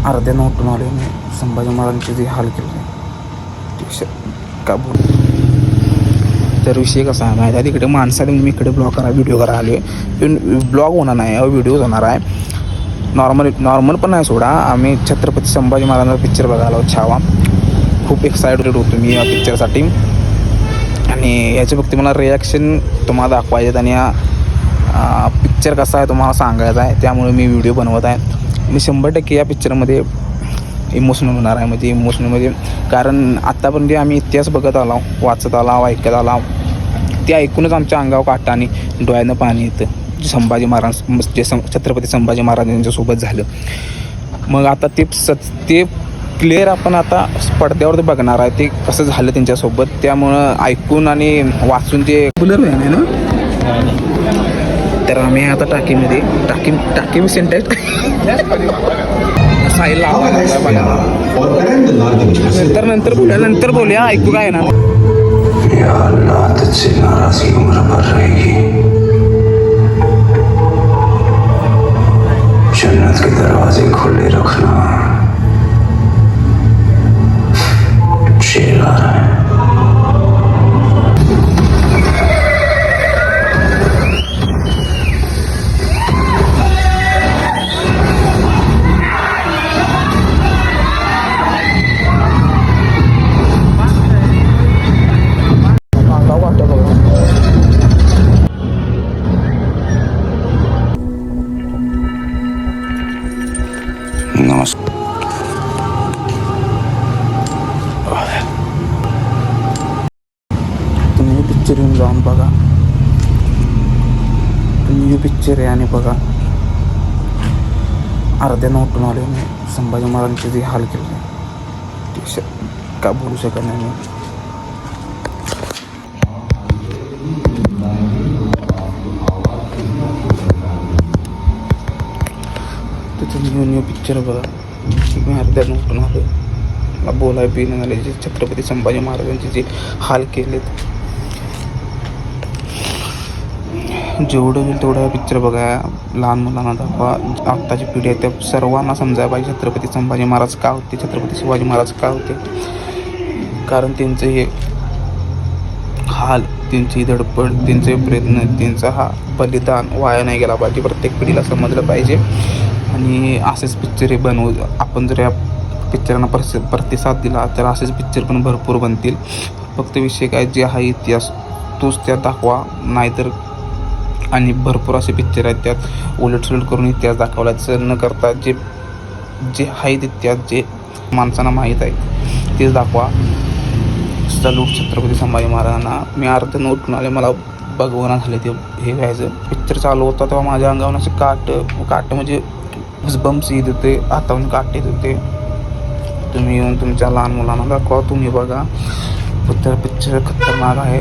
अर्ध्यानं उठून आले मी संभाजी महाराजांचे जे हाल केले का बोल. तर विषय कसा आहे माहिती आहे, तिकडे माणसाने मी इकडे व्हिडिओ करा आलो आहे. ब्लॉग होणार नाही, व्हिडिओ होणार आहे. नॉर्मल पण नाही सोडा. आम्ही छत्रपती संभाजी महाराजांचा पिक्चर बघायला छावा. खूप एक्सायटेड होतो मी या पिक्चरसाठी आणि याचे फक्त मला रिॲक्शन तुम्हाला दाखवायचे आहेत आणि हा पिक्चर कसा आहे तुम्हाला सांगायचा आहे. त्यामुळे मी व्हिडिओ बनवत आहे. मी 100% या पिक्चरमध्ये इमोशनल होणार आहे. म्हणजे इमोशनल कारण आत्तापर्यंत आम्ही इतिहास बघत आलो, वाचत आला, ऐकत आला. ते ऐकूनच आमच्या अंगावर काटा आणि डोळ्यानं पाणी येतं. संभाजी महाराज जे छत्रपती संभाजी महाराज यांच्यासोबत झालं. मग आता ते क्लिअर आपण आता पडद्यावर बघणार आहे ते कसं झालं त्यांच्यासोबत. त्यामुळं ऐकून आणि वाचून ते बुलर आहे ना. तर आम्ही आता टाकी सेंटर साईला नंतर बोलूया. ऐकू काय ना नाराजगी उम्र भर रहेगी. जन्नत के दरवाजे खुले रखना. शेर आ रहा है. तुम्ही पिक्चर येऊन जाऊन बघा. तुम्ही पिक्चर आहे आणि बघा. अर्ध्यानं उठून आले मी संभाजी महाराजांचे जे हाल केले का बोलू शकत नाही मी. तुम्ही पिक्चर बघा. मी अर्ध्यानं उठून आलो. मला बोलाय बी नाही झाले. जे छत्रपती संभाजी महाराजांचे जे हाल केलेत. जेवढं होईल तेवढं पिक्चर बघा. लहान मुलांना दाखवा. आत्ताची पिढी आहे त्या सर्वांना समजायला पाहिजे छत्रपती संभाजी महाराज का होते, छत्रपती शिवाजी महाराज का होते. कारण त्यांचे हे हाल, त्यांची धडपड, त्यांचे प्रयत्न, त्यांचा हा बलिदान वाया नाही गेला पाहिजे. प्रत्येक पिढीला समजलं पाहिजे. आणि असेच पिक्चर हे बनवू. आपण जर या पिक्चरांना प्रतिसाद दिला तर असेच पिक्चर पण भरपूर बनतील. फक्त विषय काय जे आहे इतिहास तोच त्यात दाखवा. नाहीतर आणि भरपूर असे पिक्चर आहेत त्यात उलटसुलट करून इतिहास दाखवल्याचं न करता जे आहेत इतिहास जे माणसांना माहीत आहे तेच दाखवा. सलूट छत्रपती संभाजी महाराजांना. मी अर्ध्यानं उठून आले. मला बघवणं झाले ते हे व्हायचं. पिक्चर चालू होता तेव्हा माझ्या अंगावर असे काट म्हणजे बम्स येत होते, हातावरून काट येत होते. तुम्ही येऊन तुमच्या लहान मुलांना दाखवा. तुम्ही बघा. पिक्चर खतरनाक आहे.